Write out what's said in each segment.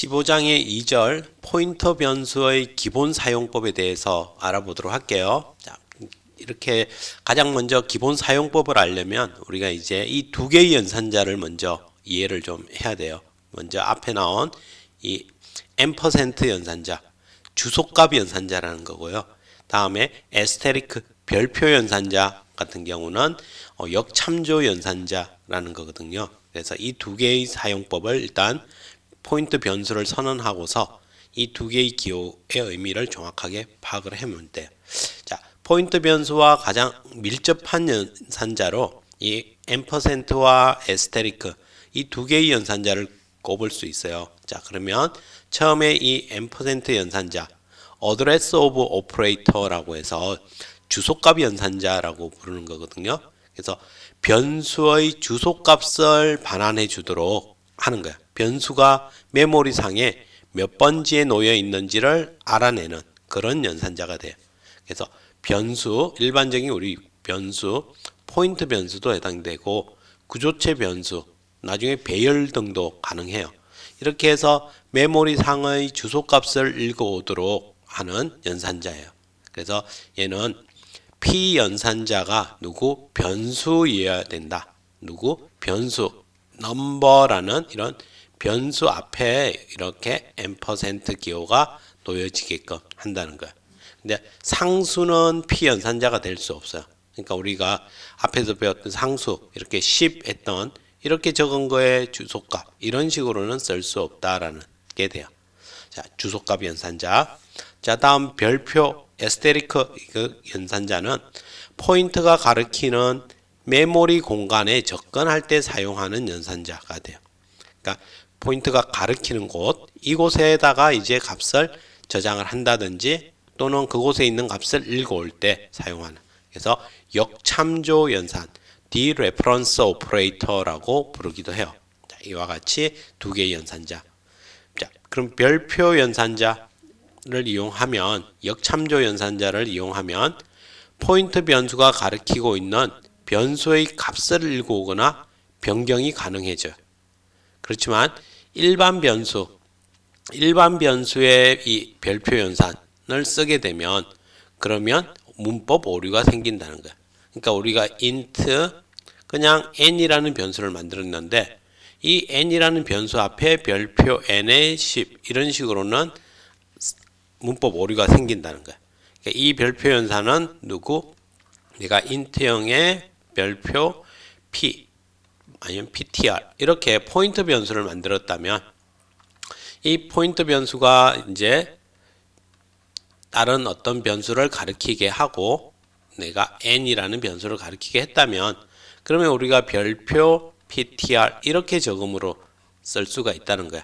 15장의 2절 포인터 변수의 기본 사용법에 대해서 알아보도록 할게요. 자, 이렇게 가장 먼저 기본 사용법을 알려면 우리가 이제 이 두 개의 연산자를 먼저 이해를 좀 해야 돼요. 먼저 앞에 나온 이 %, 연산자, 주소값 연산자라는 거고요. 다음에 에스테리크, 별표 연산자 같은 경우는 역참조 연산자라는 거거든요. 그래서 이 두 개의 사용법을 일단 포인트 변수를 선언하고서 이 두 개의 기호의 의미를 정확하게 파악을 해보면 돼요. 자, 포인트 변수와 가장 밀접한 연산자로 이 %와 에스테리크 이 두 개의 연산자를 꼽을 수 있어요. 자, 그러면 처음에 이 % 연산자 어드레스 오브 오퍼레이터라고 해서 주소값 연산자라고 부르는 거거든요. 그래서 변수의 주소값을 반환해 주도록 하는 거야. 변수가 메모리상에 몇 번지에 놓여 있는지를 알아내는 그런 연산자가 돼요. 그래서 변수, 일반적인 우리 변수, 포인트 변수도 해당되고 구조체 변수, 나중에 배열 등도 가능해요. 이렇게 해서 메모리상의 주소값을 읽어오도록 하는 연산자예요. 그래서 얘는 P 연산자가 누구? 변수이어야 된다. 누구? 변수, 넘버라는 이런 변수 앞에 이렇게 %, 기호가 놓여지게끔 한다는 거야. 근데 상수는 P 연산자가 될 수 없어요. 그러니까 우리가 앞에서 배웠던 상수, 이렇게 10 했던 이렇게 적은 거에 주소값 이런 식으로는 쓸 수 없다라는 게 돼요. 자, 주소값 연산자. 자, 다음 별표 에스테리크 연산자는 포인트가 가리키는 메모리 공간에 접근할 때 사용하는 연산자가 돼요. 그러니까 포인트가 가리키는 곳, 이곳에다가 이제 값을 저장을 한다든지 또는 그곳에 있는 값을 읽어올 때 사용하는. 그래서 역참조 연산, dereference operator라고 부르기도 해요. 자, 이와 같이 두 개의 연산자. 자, 그럼 별표 연산자를 이용하면, 역참조 연산자를 이용하면 포인트 변수가 가리키고 있는 변수의 값을 읽어오거나 변경이 가능해져요. 그렇지만 일반 변수의 이 별표 연산을 쓰게 되면 그러면 문법 오류가 생긴다는 거야. 그러니까 우리가 int 그냥 n이라는 변수를 만들었는데 이 n이라는 변수 앞에 별표 n의 10 이런 식으로는 문법 오류가 생긴다는 거야. 그러니까 이 별표 연산은 누구? 내가 int형의 별표 p 아니면 ptr 이렇게 포인트 변수를 만들었다면 이 포인트 변수가 이제 다른 어떤 변수를 가리키게 하고 내가 n이라는 변수를 가리키게 했다면 그러면 우리가 별표 ptr 이렇게 적음으로 쓸 수가 있다는 거야.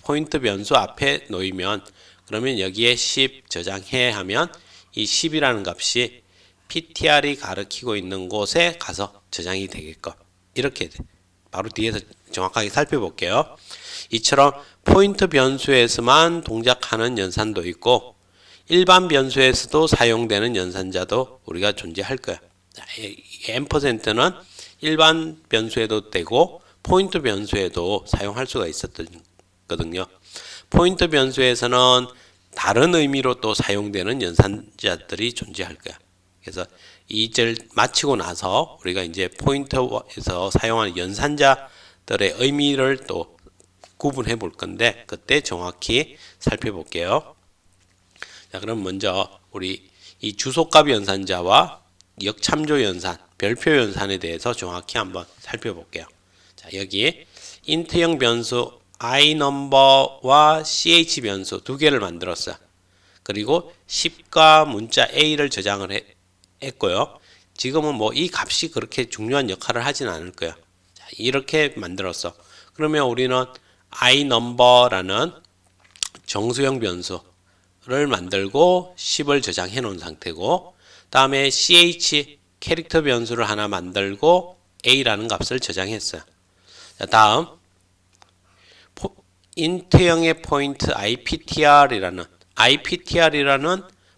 포인트 변수 앞에 놓이면 그러면 여기에 10 저장해 하면 이 10이라는 값이 ptr이 가리키고 있는 곳에 가서 저장이 되게끔 이렇게 돼. 바로 뒤에서 정확하게 살펴볼게요. 이처럼 포인트 변수에서만 동작하는 연산도 있고 일반 변수에서도 사용되는 연산자도 우리가 존재할 거야. %는 일반 변수에도 되고 포인트 변수에도 사용할 수가 있었거든요. 포인트 변수에서는 다른 의미로 또 사용되는 연산자들이 존재할 거야. 그래서 이 절 마치고 나서 우리가 이제 포인터에서 사용하는 연산자들의 의미를 또 구분해 볼 건데 그때 정확히 살펴볼게요. 자, 그럼 먼저 우리 이 주소값 연산자와 역참조 연산, 별표 연산에 대해서 정확히 한번 살펴볼게요. 자, 여기 int형 변수 iNumber와 ch 변수 두 개를 만들었어요. 그리고 10과 문자 a를 저장을 했고요. 지금은 뭐 이 값이 그렇게 중요한 역할을 하진 않을 거예요. 자, 이렇게 만들었어. 그러면 우리는 iNumber라는 정수형 변수를 만들고 10을 저장해 놓은 상태고 다음에 ch 캐릭터 변수를 하나 만들고 a라는 값을 저장했어요. 자, 다음 int형의 포인트 iptr이라는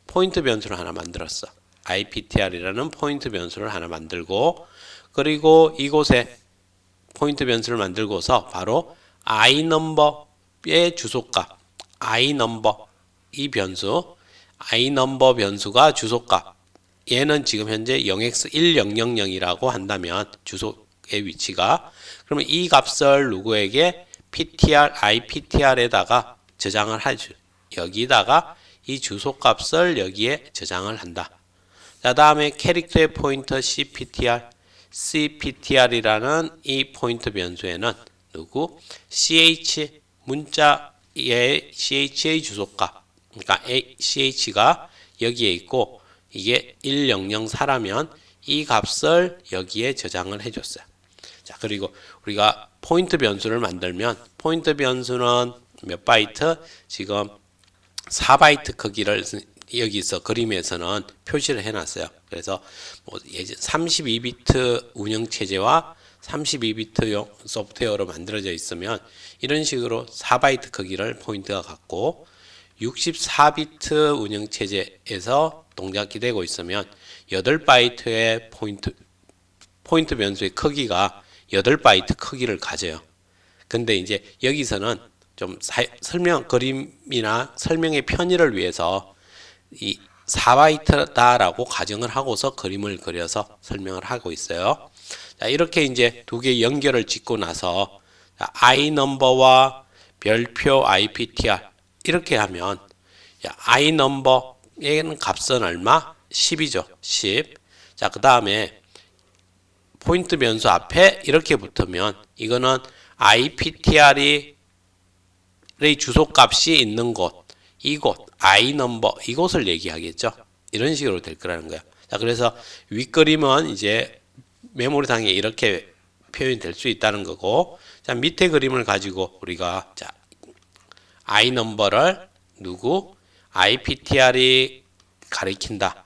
포인트 변수를 하나 만들었어. iptr이라는 포인트 변수를 하나 만들고 그리고 이곳에 포인트 변수를 만들고서 바로 iNumber 의 주소값 iNumber 이 변수 iNumber 변수가 주소값 얘는 지금 현재 0x1000이라고 한다면 주소의 위치가 그러면 이 값을 누구에게 iptr에다가 저장을 하죠. 여기다가 이 주소값을 여기에 저장을 한다. 자, 다음에 캐릭터의 포인터 cptr이라는 이 포인터 변수에는 누구 ch 문자의 ch의 주소값 그러니까 ch가 여기에 있고 이게 1004라면 이 값을 여기에 저장을 해줬어요. 자, 그리고 우리가 포인트 변수를 만들면 포인트 변수는 몇 바이트? 지금 4바이트 크기를 여기서 그림에서는 표시를 해놨어요. 그래서 뭐 예전 32비트 운영체제와 32비트용 소프트웨어로 만들어져 있으면 이런 식으로 4바이트 크기를 포인트가 갖고 64비트 운영체제에서 동작이 되고 있으면 8바이트의 포인트 변수의 크기가 8바이트 크기를 가져요. 근데 이제 여기서는 좀 그림이나 설명의 편의를 위해서 이 4바이트다라고 가정을 하고서 그림을 그려서 설명을 하고 있어요. 자, 이렇게 이제 두 개 연결을 짓고 나서 iNumber와 별표 iptr 이렇게 하면 iNumber의 값은 얼마? 10이죠. 10. 자, 그 다음에 포인트 변수 앞에 이렇게 붙으면 이거는 iptr의 주소값이 있는 곳, 이곳, iNumber 이곳을 얘기하겠죠. 이런 식으로 될 거라는 거야. 자, 그래서 윗그림은 이제 메모리상에 이렇게 표현이 될 수 있다는 거고, 자, 밑에 그림을 가지고 우리가 자, iNumber를 누구? iptr이 가리킨다.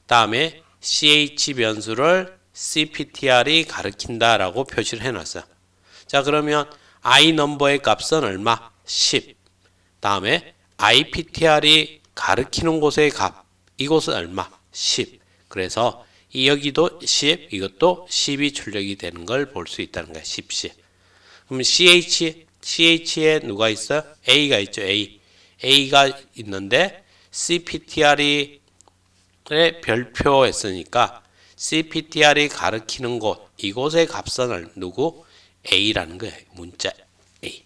다음에 ch 변수를 cptr이 가리킨다라고 표시를 해놨어요. 자, 그러면 iNumber의 값은 얼마? 10. 다음에 iptr이 가리키는 곳의 값, 이곳은 얼마? 10. 그래서 여기도 10, 이것도 10이 출력이 되는 걸 볼 수 있다는 거야. 10, 10. 그럼 ch에 누가 있어요? a가 있죠. a가 있는데 cptr의 별표했으니까 cptr이 가리키는 곳, 이곳의 값은 누구? a라는 거예요. 문자 a.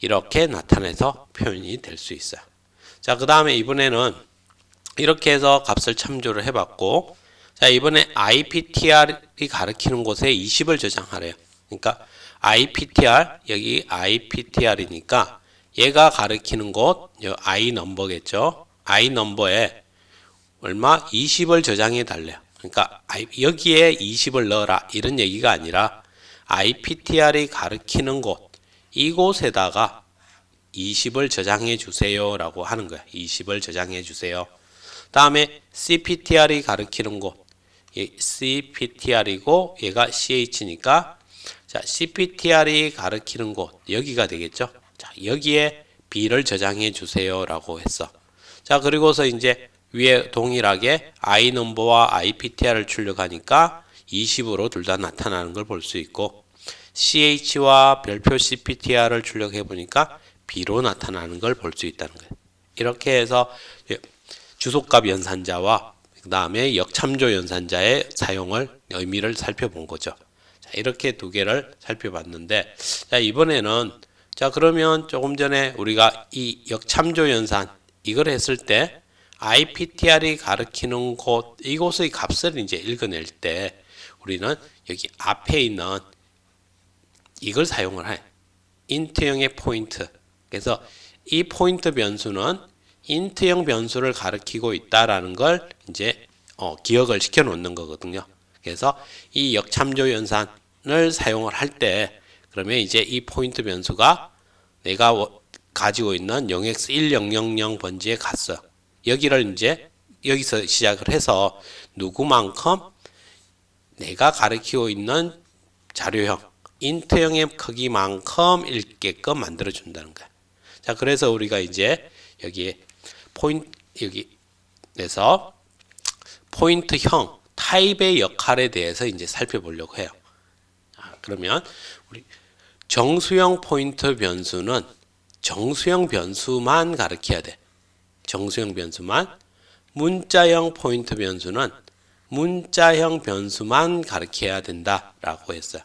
이렇게 나타내서 표현이 될 수 있어요. 자, 그 다음에 이번에는 이렇게 해서 값을 참조를 해봤고, 자, 이번에 iptr이 가리키는 곳에 20을 저장하래요. 그러니까 iptr, 여기 iptr이니까 얘가 가리키는 곳, iNumber겠죠. iNumber에 얼마? 20을 저장해 달래요. 그러니까 여기에 20을 넣어라 이런 얘기가 아니라 iptr이 가리키는 곳, 이곳에다가 20을 저장해 주세요 라고 하는 거야. 20을 저장해 주세요. 다음에 cptr이 가리키는 곳, cptr이고 얘가 ch니까 자, cptr이 가리키는 곳 여기가 되겠죠. 자, 여기에 b를 저장해 주세요 라고 했어. 자, 그리고서 이제 위에 동일하게 iNumber와 iptr을 출력하니까 20으로 둘 다 나타나는 걸 볼 수 있고, ch와 별표 cptr을 출력해 보니까 b로 나타나는 걸 볼 수 있다는 거예요. 이렇게 해서 주소값 연산자와 그 다음에 역참조 연산자의 사용을 의미를 살펴본 거죠. 자, 이렇게 두 개를 살펴봤는데, 자, 이번에는 자, 그러면 조금 전에 우리가 이 역참조 연산 이걸 했을 때 iptr이 가리키는 곳, 이곳의 값을 이제 읽어낼 때 우리는 여기 앞에 있는 이걸 사용을 해. int형의 포인트. 그래서 이 포인트 변수는 int형 변수를 가리키고 있다라는 걸 이제 기억을 시켜 놓는 거거든요. 그래서 이 역참조 연산을 사용을 할 때 그러면 이제 이 포인트 변수가 내가 가지고 있는 0x1000 번지에 갔어. 여기를 이제 여기서 시작을 해서 누구만큼 내가 가리키고 있는 자료형 int형의 크기만큼 읽게끔 만들어 준다는 거야. 자, 그래서 우리가 이제 여기에 여기에서 포인트형 타입의 역할에 대해서 이제 살펴보려고 해요. 자, 그러면 우리 정수형 포인트 변수는 정수형 변수만 가리켜야 돼. 정수형 변수만. 문자형 포인트 변수는 문자형 변수만 가리켜야 된다라고 했어요.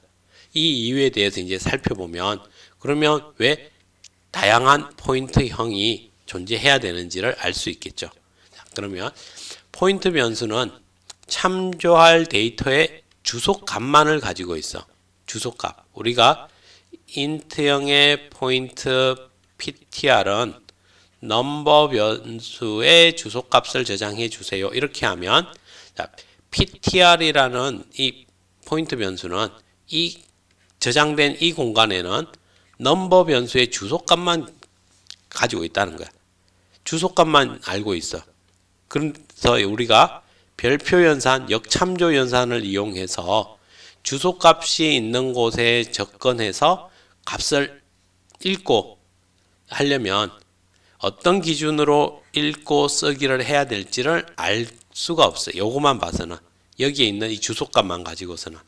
이 이유에 대해서 이제 살펴보면 그러면 왜 다양한 포인트형이 존재해야 되는지를 알 수 있겠죠. 자, 그러면 포인트 변수는 참조할 데이터의 주소값만을 가지고 있어. 주소값. 우리가 int형의 포인트 ptr은 넘버 변수의 주소값을 저장해 주세요. 이렇게 하면 자, ptr이라는 이 포인트 변수는 이 저장된 이 공간에는 넘버 변수의 주소값만 가지고 있다는 거야. 주소값만 알고 있어. 그래서 우리가 별표 연산, 역참조 연산을 이용해서 주소값이 있는 곳에 접근해서 값을 읽고 하려면 어떤 기준으로 읽고 쓰기를 해야 될지를 알 수가 없어요. 요것만 봐서는. 여기에 있는 이 주소값만 가지고서는.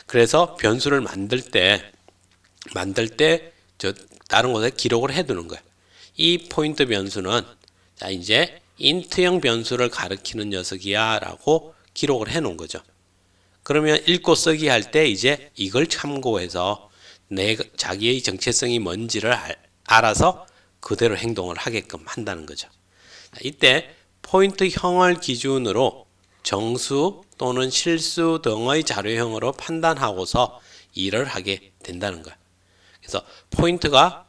그래서 변수를 만들 때 저 다른 곳에 기록을 해두는 거예요. 이 포인트 변수는 자 이제 int형 변수를 가리키는 녀석이야 라고 기록을 해 놓은 거죠. 그러면 읽고 쓰기 할 때 이제 이걸 참고해서 자기의 정체성이 뭔지를 알아서 그대로 행동을 하게끔 한다는 거죠. 이때 포인트형을 기준으로 정수 또는 실수 등의 자료형으로 판단하고서 일을 하게 된다는 거예요. 그래서 포인트가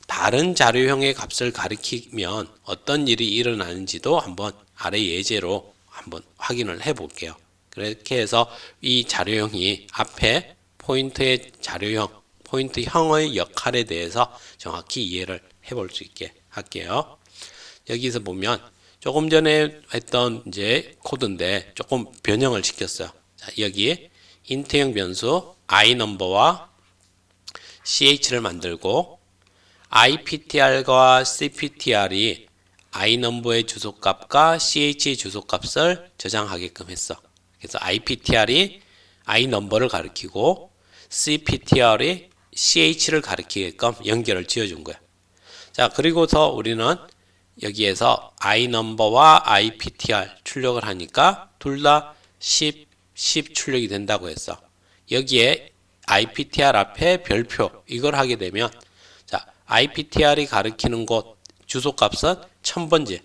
다른 자료형의 값을 가리키면 어떤 일이 일어나는지도 한번 아래 예제로 한번 확인을 해 볼게요. 그렇게 해서 이 자료형이 앞에 포인트의 자료형, 포인트형의 역할에 대해서 정확히 이해를 해 볼 수 있게 할게요. 여기서 보면 조금 전에 했던 이제 코드인데 조금 변형을 시켰어요. 자, 여기 int형 변수 iNumber와 ch를 만들고 iptr과 cptr이 iNumber의 주소값과 ch의 주소값을 저장하게끔 했어. 그래서 iptr이 iNumber를 가리키고 cptr이 ch를 가리키게끔 연결을 지어준 거야. 자, 그리고서 우리는 여기에서 iNumber와 iptr 출력을 하니까 둘 다 10 출력이 된다고 했어. 여기에 iptr 앞에 별표 이걸 하게 되면 자, iptr이 가리키는 곳 주소값은 1000번지.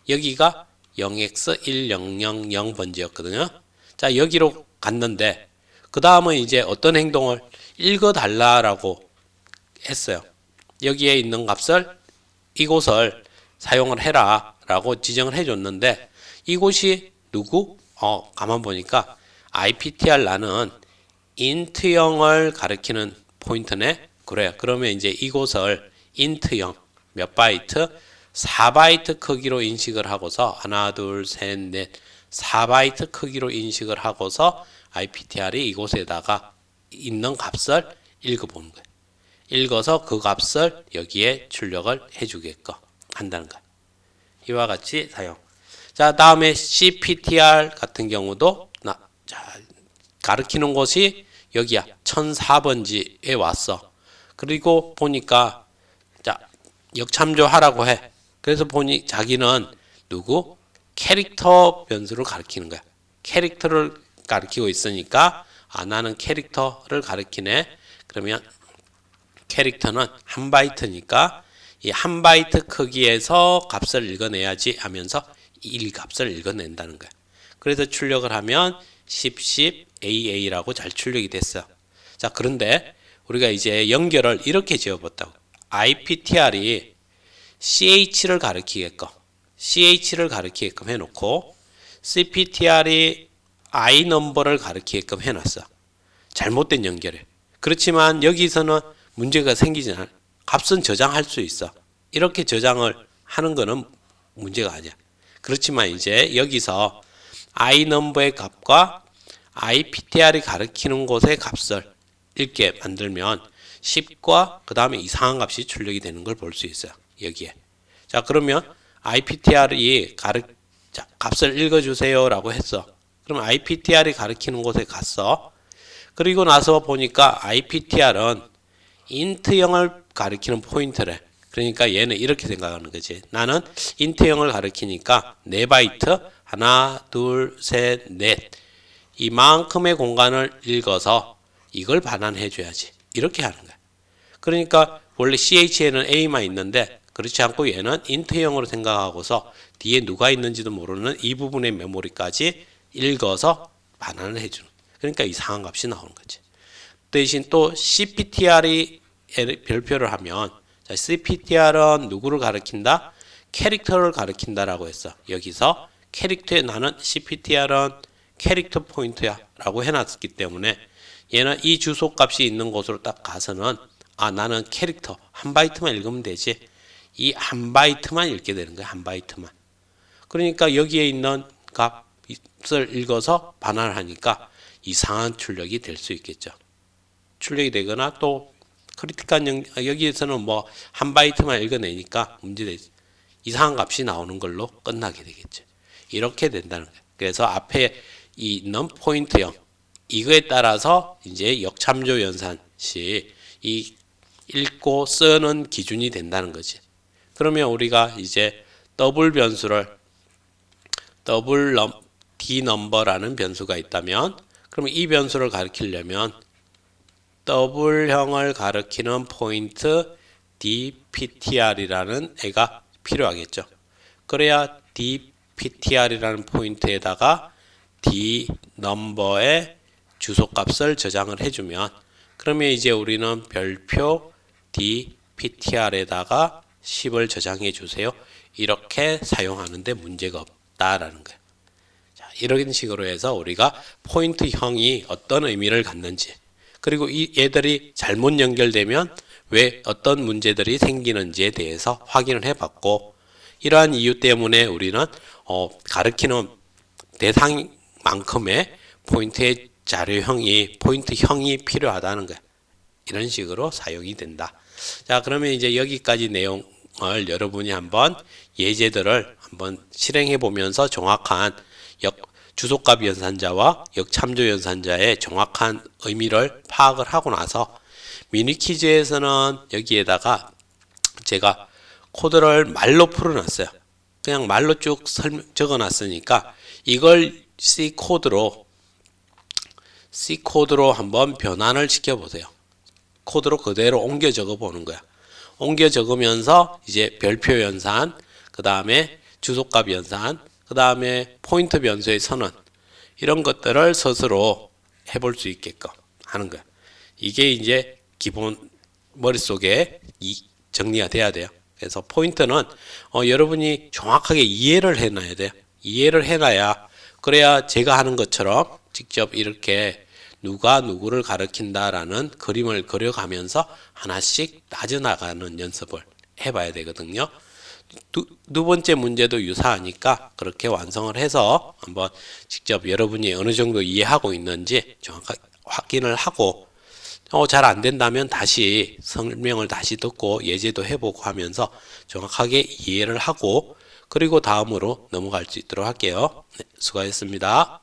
여기가 0x1000번지였거든요. 자, 여기로 갔는데 그 다음은 이제 어떤 행동을 읽어달라라고 했어요. 여기에 있는 값을 이곳을 사용을 해라 라고 지정을 해줬는데 이곳이 누구? 가만 보니까 iptr 나는 int형을 가리키는 포인트네. 그래. 그러면 이제 이곳을 int형 몇 바이트? 4바이트 크기로 인식을 하고서 하나, 둘, 셋, 넷 4바이트 크기로 인식을 하고서 iptr이 이곳에다가 있는 값을 읽어보는 거예요. 읽어서 그 값을 여기에 출력을 해주게끔 한다는 거예요. 이와 같이 사용. 자, 다음에 cptr 같은 경우도 가리키는 곳이 여기야 1004번지에 왔어. 그리고 보니까 자, 역참조하라고 해. 그래서 보니 자기는 누구? 캐릭터 변수를 가리키는 거야. 캐릭터를 가리키고 있으니까 나는 캐릭터를 가리키네. 그러면 캐릭터는 한 바이트니까 이 한 바이트 크기에서 값을 읽어내야지 하면서 이 값을 읽어낸다는 거야. 그래서 출력을 하면 10, AA라고 잘 출력이 됐어. 자, 그런데 우리가 이제 연결을 이렇게 지어봤다고. iptr이 ch를 가리키게끔 해놓고 cptr이 iNumber를 가리키게끔 해놨어. 잘못된 연결이에요. 그렇지만 여기서는 문제가 생기지 않아. 값은 저장할 수 있어. 이렇게 저장을 하는 거는 문제가 아니야. 그렇지만 이제 여기서 iNumber의 값과 iptr이 가리키는 곳의 값을 읽게 만들면 10과 그 다음에 이상한 값이 출력이 되는 걸 볼 수 있어요. 여기에. 자, 그러면 iptr이 값을 읽어주세요 라고 했어. 그럼 iptr이 가리키는 곳에 갔어. 그리고 나서 보니까 iptr은 int형을 가리키는 포인트래. 그러니까 얘는 이렇게 생각하는 거지. 나는 인트형을 가리키니까 4바이트 하나, 둘, 셋, 넷 이만큼의 공간을 읽어서 이걸 반환해 줘야지. 이렇게 하는 거야. 그러니까 원래 CH에는 A만 있는데 그렇지 않고 얘는 인트형으로 생각하고서 뒤에 누가 있는지도 모르는 이 부분의 메모리까지 읽어서 반환을 해주는. 그러니까 이상한 값이 나오는 거지. 대신 또 CPTR이 별표를 하면 자, CPTR은 누구를 가리킨다? 캐릭터를 가리킨다라고 했어. 여기서 캐릭터에 나는 CPTR은 캐릭터 포인트야 라고 해놨기 때문에 얘는 이 주소값이 있는 곳으로 딱 가서는 아 나는 캐릭터 한 바이트만 읽으면 되지. 이 한 바이트만 읽게 되는 거야. 한 바이트만. 그러니까 여기에 있는 값을 읽어서 반환을 하니까 이상한 출력이 될 수 있겠죠. 출력이 되거나 또 크리티컬한 여기에서는 뭐 한 바이트만 읽어내니까 문제되지. 이상한 값이 나오는 걸로 끝나게 되겠죠. 이렇게 된다는 거예요. 그래서 앞에 있는 포인트형 이거에 따라서 이제 역참조 연산시 이 읽고 쓰는 기준이 된다는 거지. 그러면 우리가 이제 더블 변수를 dnumber라는 변수가 있다면 그러면 이 변수를 가리키려면 더블형을 가리키는 포인트 dptr이라는 애가 필요하겠죠. 그래야 dptr이라는 포인트에다가 dnumber의 주소값을 저장을 해주면 그러면 이제 우리는 별표 dptr에다가 10을 저장해 주세요. 이렇게 사용하는데 문제가 없다라는 거예요. 자, 이런 식으로 해서 우리가 포인트형이 어떤 의미를 갖는지 그리고 이 얘들이 잘못 연결되면 왜 어떤 문제들이 생기는지에 대해서 확인을 해봤고 이러한 이유 때문에 우리는 가리키는 대상만큼의 포인트의 포인트형이 필요하다는 거예요. 이런 식으로 사용이 된다. 자, 그러면 이제 여기까지 내용을 여러분이 한번 예제들을 한번 실행해 보면서 정확한 주소값 연산자와 역참조 연산자의 정확한 의미를 파악을 하고 나서 미니 퀴즈에서는 여기에다가 제가 코드를 말로 풀어놨어요. 그냥 말로 쭉 적어놨으니까 이걸 C 코드로 한번 변환을 시켜보세요. 코드로 그대로 옮겨 적어보는 거야. 옮겨 적으면서 이제 별표 연산, 그 다음에 주소값 연산, 그 다음에 포인트 변수의 선언 이런 것들을 스스로 해볼 수 있게끔 하는 거야. 이게 이제 기본 머릿속에 정리가 돼야 돼요. 그래서 포인트는 여러분이 정확하게 이해를 해놔야 돼요. 이해를 해놔야 그래야 제가 하는 것처럼 직접 이렇게 누가 누구를 가리킨다라는 그림을 그려가면서 하나씩 따져나가는 연습을 해봐야 되거든요. 두 번째 문제도 유사하니까 그렇게 완성을 해서 한번 직접 여러분이 어느 정도 이해하고 있는지 정확하게 확인을 하고 잘 안 된다면 다시 설명을 다시 듣고 예제도 해보고 하면서 정확하게 이해를 하고 그리고 다음으로 넘어갈 수 있도록 할게요. 네, 수고하셨습니다.